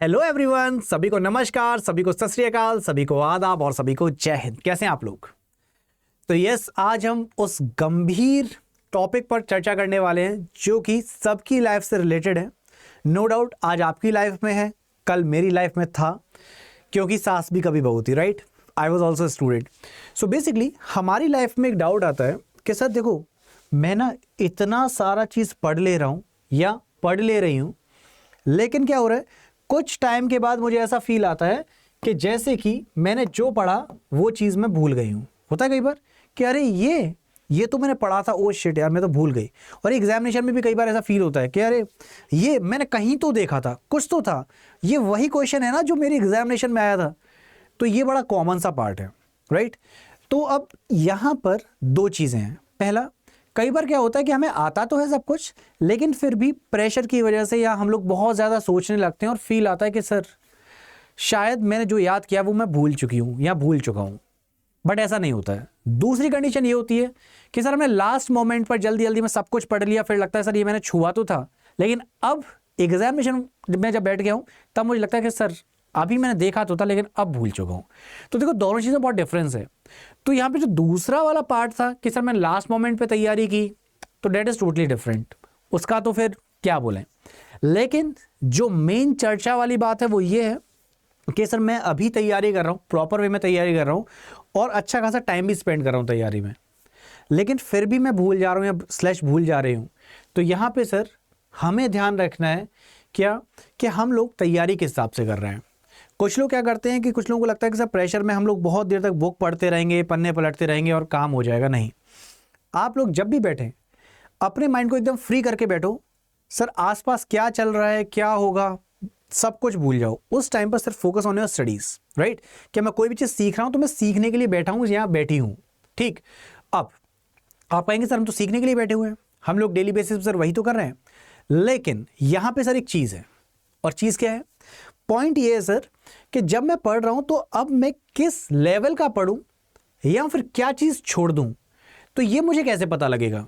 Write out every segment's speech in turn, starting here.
Hello everyone, सभी को नमस्कार, सभी को सत श्री अकाल, सभी को आदाब और सभी को जय हिंद। कैसे हैं आप लोग? तो यस, आज हम उस गंभीर टॉपिक पर चर्चा करने वाले हैं जो कि सबकी लाइफ से रिलेटेड है। नो डाउट आज आपकी लाइफ में है, कल मेरी लाइफ में था, क्योंकि सास भी कभी बहू थी, right? I was also student. So basically हमारी लाइफ में एक डाउट आता है कि सर देखो, मैं ना इतना सारा चीज़ पढ़ ले रहा हूँ या पढ़ ले रही हूँ, लेकिन क्या हो रहा है, कुछ टाइम के बाद मुझे ऐसा फील आता है कि जैसे कि मैंने जो पढ़ा वो चीज़ मैं भूल गई हूँ। होता है कई बार कि अरे ये तो मैंने पढ़ा था, ओ शिट यार मैं तो भूल गई। और एग्जामिनेशन में भी कई बार ऐसा फील होता है कि अरे ये मैंने कहीं तो देखा था, कुछ तो था, ये वही क्वेश्चन है ना जो मेरी एग्जामिनेशन में आया था। तो ये बड़ा कॉमन सा पार्ट है, राइट? तो अब यहाँ पर दो चीज़ें हैं। पहला, कई बार क्या होता है कि हमें आता तो है सब कुछ, लेकिन फिर भी प्रेशर की वजह से या हम लोग बहुत ज़्यादा सोचने लगते हैं और फील आता है कि सर शायद मैंने जो याद किया वो मैं भूल चुकी हूँ या भूल चुका हूँ। बट ऐसा नहीं होता है। दूसरी कंडीशन ये होती है कि सर हमने लास्ट मोमेंट पर जल्दी जल्दी में सब कुछ पढ़ लिया, फिर लगता है सर ये मैंने छुआ तो था, लेकिन अब एग्जामिनेशन में जब बैठ गया हूँ तब मुझे लगता है कि सर अभी मैंने देखा तो था लेकिन अब भूल चुका हूँ। तो देखो, दोनों चीज़ें बहुत डिफरेंस है। तो यहाँ पे जो दूसरा वाला पार्ट था कि सर मैंने लास्ट मोमेंट पे तैयारी की, तो डेट इज़ टोटली डिफरेंट, उसका तो फिर क्या बोलें। लेकिन जो मेन चर्चा वाली बात है वो ये है कि सर मैं अभी तैयारी कर रहा हूँ, प्रॉपर वे में तैयारी कर रहा हूँ और अच्छा खासा टाइम भी स्पेंड कर रहा हूँ तैयारी में, लेकिन फिर भी मैं भूल जा रहा हूँ या स्लैश भूल जा रही हूँ। तो यहाँ पे सर हमें ध्यान रखना है क्या कि हम लोग तैयारी किस हिसाब से कर रहे हैं। कुछ लोग क्या करते हैं कि कुछ लोगों को लगता है कि सर प्रेशर में हम लोग बहुत देर तक बुक पढ़ते रहेंगे, पन्ने पलटते रहेंगे और काम हो जाएगा। नहीं, आप लोग जब भी बैठें अपने माइंड को एकदम फ्री करके बैठो। सर आसपास क्या चल रहा है, क्या होगा, सब कुछ भूल जाओ। उस टाइम पर सिर्फ focus on your studies, right? कि मैं कोई भी चीज़ सीख रहा हूँ तो मैं सीखने के लिए बैठा हूँ, यहाँ बैठी हूँ, ठीक? अब आप कहेंगे सर हम तो सीखने के लिए बैठे हुए हैं, हम लोग डेली बेसिस पर सर वही तो कर रहे हैं। लेकिन यहाँ पे सर एक चीज़ है, और चीज़ क्या है? पॉइंट ये है सर कि जब मैं पढ़ रहा हूं तो अब मैं किस लेवल का पढ़ूं या फिर क्या चीज छोड़ दूं, तो ये मुझे कैसे पता लगेगा?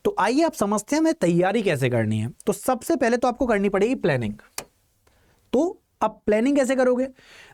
तो आइए आप समझते हैं मैं तैयारी कैसे करनी है। तो सबसे पहले तो आपको करनी पड़ेगी प्लानिंग। तो अब प्लानिंग कैसे करोगे?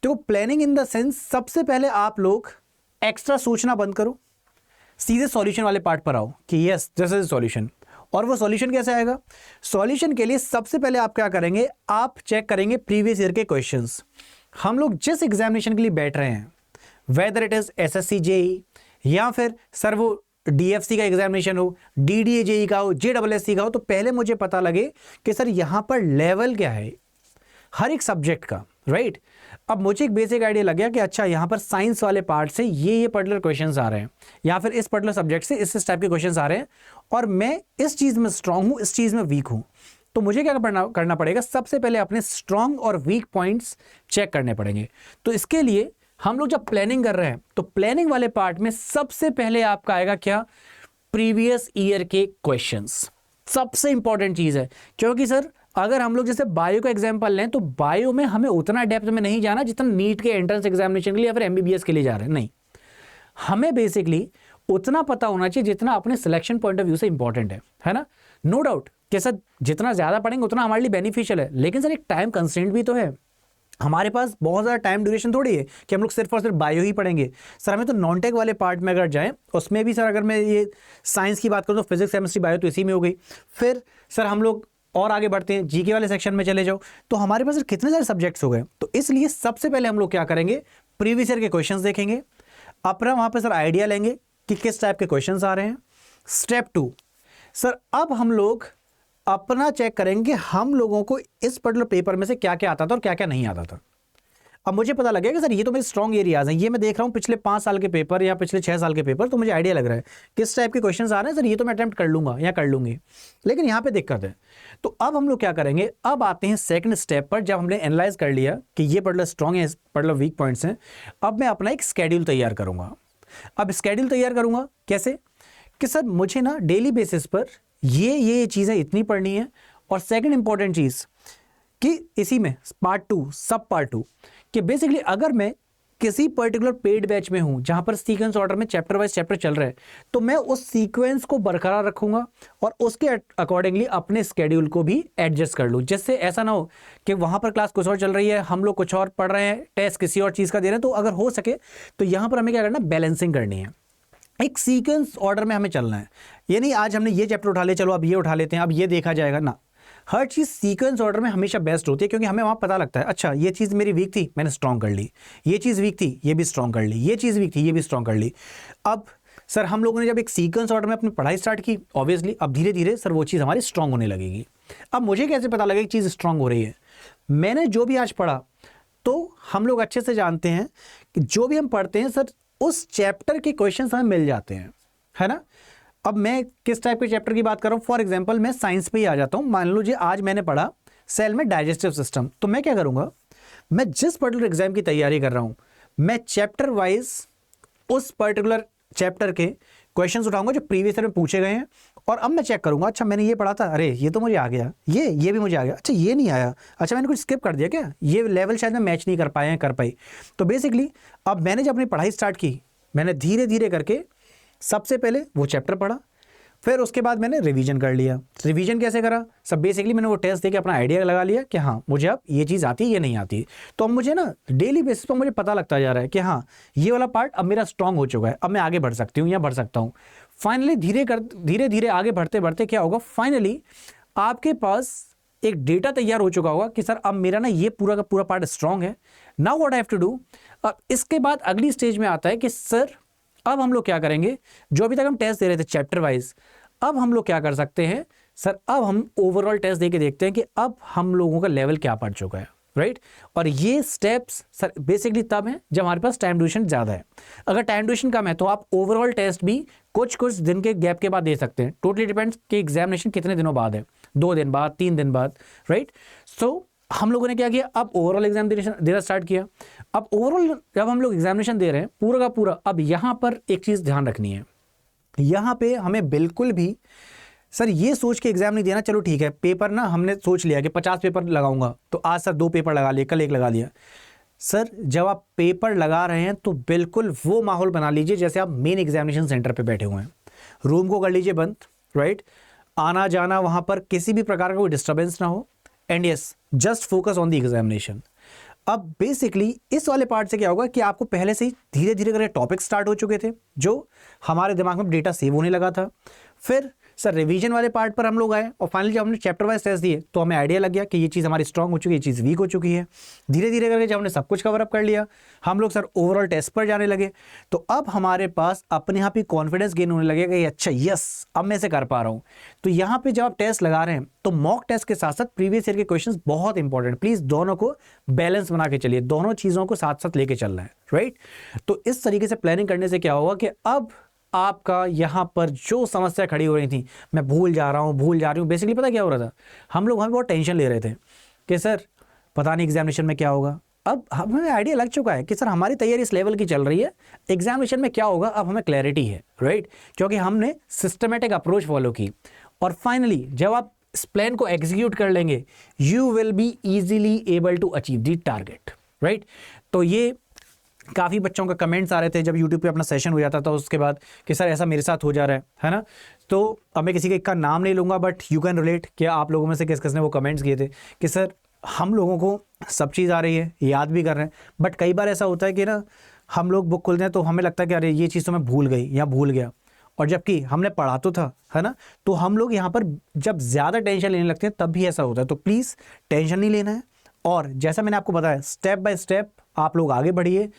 तो प्लानिंग इन द सेंस, सबसे पहले आप लोग एक्स्ट्रा सोचना बंद करो, सीधे सॉल्यूशन वाले पार्ट पर आओ कि यस दिस इज सॉल्यूशन। और वो सॉल्यूशन कैसे आएगा? सॉल्यूशन के लिए सबसे पहले आप क्या करेंगे, आप चेक करेंगे प्रीवियस ईयर के क्वेश्चंस। हम लोग जिस एग्जामिनेशन के लिए बैठ रहे हैं, whether it is SSC JE या फिर सर वो डीएफसी का एग्जामिनेशन हो, डीडीए जेई का हो, जेडब्ल्यूएससी का हो, तो पहले मुझे पता लगे कि सर यहां पर लेवल क्या है हर एक सब्जेक्ट का, राइट? अब मुझे एक बेसिक आइडिया लग गया कि अच्छा यहाँ पर साइंस वाले पार्ट से ये पर्टिकुलर क्वेश्चंस आ रहे हैं, या फिर इस पर्टिकुलर सब्जेक्ट से इस टाइप के क्वेश्चंस आ रहे हैं, और मैं इस चीज़ में स्ट्रांग हूँ, इस चीज़ में वीक हूँ। तो मुझे क्या करना पड़ेगा? सबसे पहले अपने स्ट्रांग और वीक पॉइंट्स चेक करने पड़ेंगे। तो इसके लिए हम लोग जब प्लानिंग कर रहे हैं तो प्लानिंग वाले पार्ट में सबसे पहले आपका आएगा क्या? प्रीवियस ईयर के क्वेश्चंस। सबसे इंपॉर्टेंट चीज़ है, क्योंकि सर अगर हम लोग जैसे बायो का एग्जांपल लें तो बायो में हमें उतना डेप्थ में नहीं जाना जितना नीट के एंट्रेंस एग्जामिनेशन के लिए या फिर एमबीबीएस के लिए जा रहे हैं। नहीं, हमें बेसिकली उतना पता होना चाहिए जितना अपने सिलेक्शन पॉइंट ऑफ व्यू से इंपॉर्टेंट है ना? नो डाउट कि सर जितना ज़्यादा पढ़ेंगे उतना हमारे लिए बेनिफिशियल है, लेकिन सर एक टाइम कंस्ट्रेंट भी तो है। हमारे पास बहुत ज़्यादा टाइम ड्यूरेशन थोड़ी है कि हम लोग सिर्फ और सिर्फ बायो ही पढ़ेंगे। सर हमें तो नॉन टेक वाले पार्ट में अगर जाएं, उसमें भी सर अगर मैं ये साइंस की बात करूँ तो फिजिक्स केमिस्ट्री बायो तो इसी में हो गई। फिर सर हम लोग और आगे बढ़ते हैं, जीके वाले सेक्शन में चले जाओ, तो हमारे पास कितने सारे सब्जेक्ट्स हो गए। तो इसलिए सबसे पहले हम लोग क्या करेंगे, प्रीवियस ईयर के क्वेश्चंस देखेंगे, अपना वहाँ पे सर आइडिया लेंगे कि किस टाइप के क्वेश्चंस आ रहे हैं। स्टेप 2, सर अब हम लोग अपना चेक करेंगे हम लोगों को इस पर्टिकुलर पेपर में से क्या क्या आता था और क्या क्या नहीं आता था। अब मुझे पता लगे कि सर ये तो मेरे स्ट्रॉन्ग एरियाज हैं, ये मैं देख रहा हूँ पिछले 5 साल के पेपर या पिछले 6 साल के पेपर, तो मुझे आइडिया लग रहा है किस टाइप के क्वेश्चंस आ रहे हैं, सर ये तो मैं अटेम्प्ट कर लूंगा या कर लूंगी। लेकिन यहाँ पे दिक्कत है। तो अब हम लोग क्या करेंगे, अब आते हैं सेकंड स्टेप पर। जब हमने एनालाइज कर लिया कि ये पर्टिकुलर स्ट्रॉन्ग है, पर्टिकुलर वीक पॉइंट्स हैं, अब मैं अपना एक स्केड्यूल तैयार करूंगा। अब स्केड्यूल तैयार करूंगा कैसे कि सर मुझे ना डेली बेसिस पर ये चीज़ें इतनी पढ़नी है। और सेकंड इंपॉर्टेंट चीज़ कि इसी में पार्ट 2 सब पार्ट 2 कि बेसिकली अगर मैं किसी पर्टिकुलर पेड बैच में हूं जहां पर सीक्वेंस ऑर्डर में चैप्टर वाइज चैप्टर चल रहा है, तो मैं उस सीक्वेंस को बरकरार रखूंगा और उसके अकॉर्डिंगली अपने स्केड्यूल को भी एडजस्ट कर लूं, जिससे ऐसा ना हो कि वहां पर क्लास कुछ और चल रही है, हम लोग कुछ और पढ़ रहे हैं, टेस्ट किसी और चीज का दे रहे हैं। तो अगर हो सके तो यहां पर हमें क्या करना, बैलेंसिंग करनी है, एक सीक्वेंस ऑर्डर में हमें चलना है। ये नहीं आज हमने ये चैप्टर उठा लिया, चलो अब ये उठा लेते हैं, अब ये देखा जाएगा ना। हर चीज़ सीक्वेंस ऑर्डर में हमेशा बेस्ट होती है, क्योंकि हमें वहाँ पता लगता है अच्छा ये चीज़ मेरी वीक थी, मैंने स्ट्रॉन्ग कर ली, ये चीज़ वीक थी, ये भी स्ट्रॉन्ग कर ली, ये चीज़ वीक थी, ये भी स्ट्रॉन्ग कर ली। अब सर हम लोगों ने जब एक सीक्वेंस ऑर्डर में अपनी पढ़ाई स्टार्ट की, ऑब्वियसली अब धीरे धीरे सर वो चीज़ हमारी स्ट्रॉन्ग होने लगेगी। अब मुझे कैसे पता लगेगा चीज़ स्ट्रॉन्ग हो रही है? मैंने जो भी आज पढ़ा, तो हम लोग अच्छे से जानते हैं कि जो भी हम पढ़ते हैं सर उस चैप्टर के क्वेश्चन हमें मिल जाते हैं, है ना। अब मैं किस टाइप के चैप्टर की बात कर रहा हूँ, फॉर एग्जांपल मैं साइंस पे ही आ जाता हूँ। मान लो जी आज मैंने पढ़ा सेल में डाइजेस्टिव सिस्टम, तो मैं क्या करूँगा, मैं जिस पर्टिकुलर एग्जाम की तैयारी कर रहा हूँ, मैं चैप्टर वाइज उस पर्टिकुलर चैप्टर के क्वेश्चंस उठाऊंगा जो प्रीवियस ईयर में पूछे गए हैं, और अब मैं चेक करूंगा अच्छा मैंने ये पढ़ा था, अरे ये तो मुझे आ गया, ये भी मुझे आ गया, अच्छा ये नहीं आया, अच्छा मैंने कुछ स्किप कर दिया क्या, ये लेवल शायद मैं मैच नहीं कर पाया कर पाई। तो बेसिकली अब मैंने जब अपनी पढ़ाई स्टार्ट की, मैंने धीरे धीरे करके सबसे पहले वो चैप्टर पढ़ा, फिर उसके बाद मैंने रिवीजन कर लिया। रिवीजन कैसे करा, सब बेसिकली मैंने वो टेस्ट देके अपना आइडिया लगा लिया कि हाँ मुझे अब ये चीज़ आती है, ये नहीं आती। तो अब मुझे ना डेली बेसिस पर मुझे पता लगता जा रहा है कि हाँ ये वाला पार्ट अब मेरा स्ट्रांग हो चुका है, अब मैं आगे बढ़ सकती हूँ या बढ़ सकता हूँ। फाइनली धीरे धीरे आगे बढ़ते बढ़ते क्या होगा, फाइनली आपके पास एक डेटा तैयार हो चुका होगा कि सर अब मेरा ना ये पूरा का पूरा पार्ट स्ट्रांग है। Now what I have to do. अब इसके बाद अगली स्टेज में आता है कि सर अब हम लोग क्या करेंगे, जो अभी तक हम टेस्ट दे रहे थे चैप्टर वाइज, अब हम लोग क्या कर सकते हैं सर, अब हम ओवरऑल टेस्ट देके देखते हैं कि अब हम लोगों का लेवल क्या पड़ चुका है, राइट। और ये स्टेप्स सर बेसिकली तब है जब हमारे पास टाइम ड्यूरेशन ज़्यादा है। अगर टाइम ड्यूरेशन कम है तो आप ओवरऑल टेस्ट भी कुछ दिन के गैप के बाद दे सकते हैं। टोटली डिपेंड्स कि एग्जामिनेशन कितने दिनों बाद है, 2 दिन बाद, 3 दिन बाद, राइट। सो हम लोगों ने क्या किया, अब ओवरऑल एग्जामिनेशन देना स्टार्ट किया। अब ओवरऑल जब हम लोग एग्जामिनेशन दे रहे हैं पूरा का पूरा, अब यहाँ पर एक चीज़ ध्यान रखनी है, यहाँ पे हमें बिल्कुल भी सर ये सोच के एग्जाम नहीं देना चलो ठीक है पेपर ना हमने सोच लिया कि 50 पेपर लगाऊंगा, तो आज सर 2 पेपर लगा लिए, कल 1 लगा लिया। सर जब आप पेपर लगा रहे हैं तो बिल्कुल वो माहौल बना लीजिए जैसे आप मेन एग्जामिनेशन सेंटर पे बैठे हुए हैं। रूम को कर लीजिए बंद, राइट। आना जाना वहाँ पर किसी भी प्रकार का कोई डिस्टर्बेंस ना हो, and yes just focus on the examination. अब बेसिकली इस वाले पार्ट से क्या होगा कि आपको पहले से ही धीरे धीरे करके टॉपिक स्टार्ट हो चुके थे जो हमारे दिमाग में डेटा सेव होने लगा था। फिर सर रिवीजन वाले पार्ट पर हम लोग आए और फाइनली जब हमने चैप्टर वाइज टेस्ट दिए तो हमें आइडिया लग गया कि ये चीज़ हमारी स्ट्रांग हो चुकी है, ये चीज़ वीक हो चुकी है। धीरे धीरे करके जब हमने सब कुछ कवर अप कर लिया, हम लोग सर ओवरऑल टेस्ट पर जाने लगे, तो अब हमारे पास अपने आप ही कॉन्फिडेंस गेन होने लगेगा कि अच्छा यस अब मैं इसे कर पा रहा हूँ। तो यहाँ पे जब आप टेस्ट लगा रहे हैं तो मॉक टेस्ट के साथ साथ प्रीवियस ईयर के क्वेश्चन बहुत इंपॉर्टेंट, प्लीज दोनों को बैलेंस बना के चलिए, दोनों चीज़ों को साथ साथ लेके चलना है, राइट। तो इस तरीके से प्लानिंग करने से क्या होगा कि अब आपका यहाँ पर जो समस्या खड़ी हो रही थी, मैं भूल जा रहा हूँ, बेसिकली पता क्या हो रहा था, हम लोग हमें बहुत टेंशन ले रहे थे कि सर पता नहीं एग्जामिनेशन में क्या होगा। अब हमें आइडिया लग चुका है कि सर हमारी तैयारी इस लेवल की चल रही है, एग्जामिनेशन में क्या होगा अब हमें क्लैरिटी है, राइट, क्योंकि हमने सिस्टमेटिक अप्रोच फॉलो की। और फाइनली जब आप इस प्लान को एग्जीक्यूट कर लेंगे, you will be easily able to achieve the target, right. तो ये काफ़ी बच्चों का कमेंट्स आ रहे थे जब यूट्यूब पे अपना सेशन हो जाता था उसके बाद कि सर ऐसा मेरे साथ हो जा रहा है ना। तो अब मैं किसी का नाम नहीं लूँगा, बट यू कैन रिलेट कि आप लोगों में से किस किसने वो कमेंट्स किए थे कि सर हम लोगों को सब चीज़ आ रही है, याद भी कर रहे हैं, बट कई बार ऐसा होता है कि ना हम लोग बुक खोलते हैं तो हमें लगता है कि अरे ये चीज़ तो मैं भूल गई या भूल गया, और जबकि हमने पढ़ा तो था, है ना। तो हम लोग यहाँ पर जब ज़्यादा टेंशन लेने लगते हैं तब भी ऐसा होता है। तो प्लीज़ टेंशन नहीं लेना है, और जैसा मैंने आपको बताया स्टेप बाय स्टेप आप लोग आगे बढ़िए,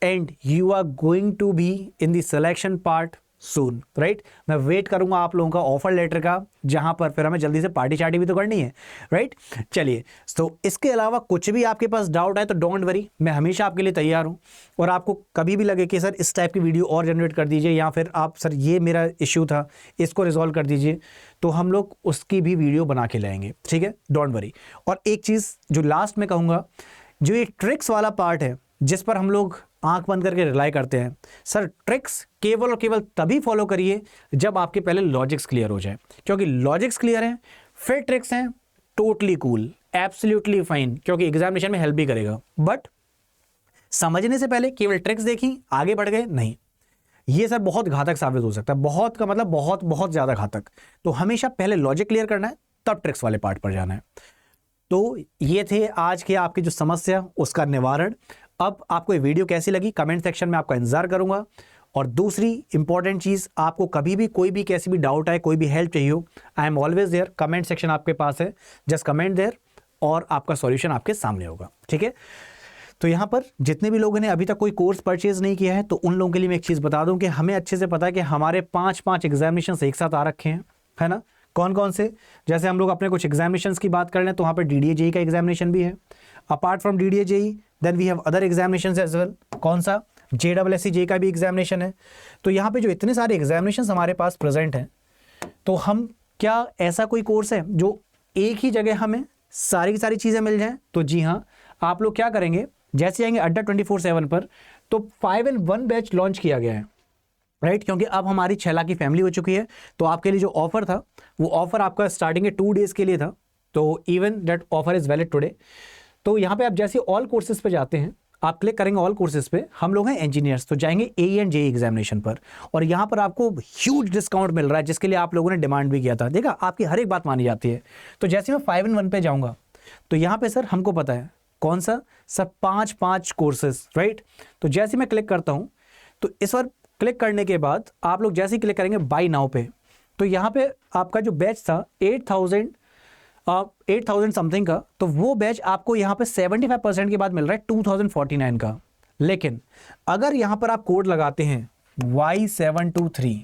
and you are going to be in the selection part soon, right. मैं वेट करूंगा आप लोगों का ऑफर लेटर का, जहां पर फिर हमें जल्दी से पार्टी चार्टी भी तो करनी है, राइट। चलिए, तो इसके अलावा कुछ भी आपके पास डाउट है तो डोंट वरी, मैं हमेशा आपके लिए तैयार हूं। और आपको कभी भी लगे कि सर इस टाइप की वीडियो और जनरेट कर दीजिए, या फिर आप सर ये मेरा इश्यू था इसको रिजॉल्व कर दीजिए, तो हम लोग उसकी भी वीडियो बना के लाएंगे, ठीक है, डोंट वरी। और एक चीज़ जो लास्ट में कहूँगा, जो ये ट्रिक्स वाला पार्ट है जिस पर हम लोग आंख बंद करके रिलाई करते हैं, सर ट्रिक्स केवल और केवल तभी फॉलो करिए जब आपके पहले लॉजिक्स क्लियर हो जाए, क्योंकि लॉजिक्स क्लियर हैं फिर ट्रिक्स हैं, टोटली कूल, एब्सोल्युटली फाइन, क्योंकि एग्जामिनेशन में हेल्प भी करेगा। बट समझने से पहले केवल ट्रिक्स देखी, आगे बढ़ गए, नहीं, ये सर बहुत घातक साबित हो सकता है। बहुत का मतलब बहुत बहुत ज्यादा घातक। तो हमेशा पहले लॉजिक क्लियर करना है, तब ट्रिक्स वाले पार्ट पर जाना है। तो ये थे आज के आपकी जो समस्या, उसका निवारण। अब आपको ये वीडियो कैसी लगी कमेंट सेक्शन में आपका इंतजार करूंगा। और दूसरी इंपॉर्टेंट चीज, आपको कभी भी कोई भी कैसी भी डाउट आए, कोई भी हेल्प चाहिए हो, I am always there. Comment section आपके पास है, जस्ट कमेंट देयर और आपका सॉल्यूशन आपके सामने होगा, ठीक है। तो यहाँ पर जितने भी लोगों ने अभी तक कोई कोर्स परचेज नहीं किया है, तो उन लोगों के लिए मैं एक चीज़ बता दूं कि हमें अच्छे से पता है कि हमारे 5 एग्जामिनेशन एक साथ आ रखे हैं, है ना। कौन कौन से, जैसे हम लोग अपने कुछ एग्जामिनेशंस की बात कर लें तो वहाँ पर DDA JEE का एग्जामिनेशन भी है। Apart from DDA JEE then we have other examinations as well. कौन सा, JSS JEE का भी एग्जामिनेशन है। तो यहाँ पे जो इतने सारे एग्जामिनेशंस हमारे पास प्रेजेंट हैं, तो हम क्या ऐसा कोई कोर्स है जो एक ही जगह हमें सारी की सारी चीज़ें मिल जाएं? तो जी हाँ, आप लोग क्या करेंगे, जैसे आएंगे अड्डा 24/7 पर, तो 5-in-1 बैच लॉन्च किया गया है, राइट। क्योंकि अब हमारी 6 लाख की फैमिली हो चुकी है, तो आपके लिए जो ऑफर था, वो ऑफर आपका स्टार्टिंग के 2 डेज के लिए था। तो even that offer is valid today. तो यहाँ पे आप जैसे ऑल कोर्सेज पे जाते हैं, आप क्लिक करेंगे ऑल कोर्सेज पे, हम लोग हैं इंजीनियर्स, तो जाएंगे AE एंड JEE एग्जामिनेशन पर, और यहाँ पर आपको ह्यूज डिस्काउंट मिल रहा है, जिसके लिए आप लोगों ने डिमांड भी किया था। देखा, आपकी हर एक बात मानी जाती है। तो जैसे मैं 5-in-1 पे जाऊँगा, तो यहाँ पे सर हमको पता है कौन सा, सब 5 कोर्सेज, राइट। तो जैसे मैं क्लिक करता हूँ, तो इस बार क्लिक करने के बाद आप लोग जैसे ही क्लिक करेंगे बाय नाउ पे, तो यहाँ पे आपका जो बैच था 8,000 समथिंग का, तो वो बैच आपको यहाँ पे 75% के बाद मिल रहा है 2,049 का। लेकिन अगर यहाँ पर आप कोड लगाते हैं Y723,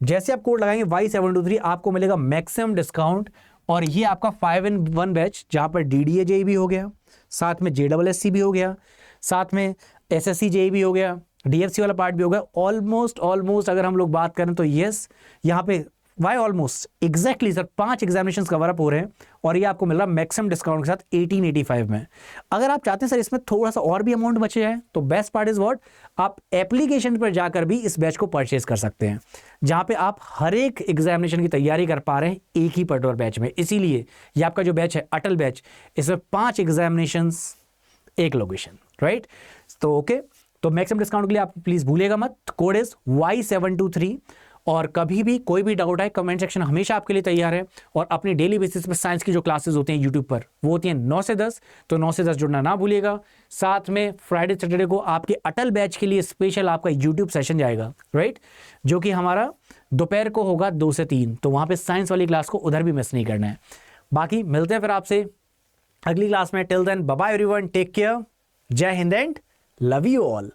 जैसे आप कोड लगाएंगे Y723, आपको मिलेगा मैक्सिमम डिस्काउंट। और ये आपका 5-in-1 बैच, जहाँ पर DDA JEE भी हो गया, साथ में JSS भी हो गया, साथ में SSC JEE भी हो गया, DFC वाला पार्ट भी हो गया। ऑलमोस्ट अगर हम लोग बात करें तो यस, यहाँ पे वाई almost exactly sir 5 examinations cover up हो रहे हैं, और ये आपको मिल रहा है मैक्सिमम डिस्काउंट के साथ 1885 में। अगर आप चाहते हैं सर इसमें थोड़ा सा और भी अमाउंट बचे जाए, तो बेस्ट पार्ट इज व्हाट, आप एप्लीकेशन पर जाकर भी इस बैच को परचेज कर सकते हैं, जहां पे आप हर एक एग्जामिनेशन की तैयारी कर पा रहे हैं एक ही पर्टिकुलर बैच में। इसीलिए ये आपका जो बैच है अटल बैच, इसमें 5 एग्जामिनेशंस एक लोकेशन, राइट। तो ओके, तो मैक्सिमम डिस्काउंट के लिए आप प्लीज भूलिएगा मत, कोड इज Y723। और कभी भी कोई भी डाउट आए, कमेंट सेक्शन हमेशा आपके लिए तैयार है। और अपनी डेली बेसिस पे साइंस की जो क्लासेस होती हैं यूट्यूब पर, वो होती हैं 9 से 10, तो 9 से 10 जुड़ना ना भूलिएगा। साथ में फ्राइडे सैटरडे को आपके अटल बैच के लिए स्पेशल आपका यूट्यूब सेशन जाएगा, राइट, जो कि हमारा दोपहर को होगा 2 से 3, तो वहाँ पर साइंस वाली क्लास को उधर भी मिस नहीं करना है। बाकी मिलते हैं फिर आपसे अगली क्लास में। Till then bye bye everyone, take care, जय हिंद एंड लव यू ऑल।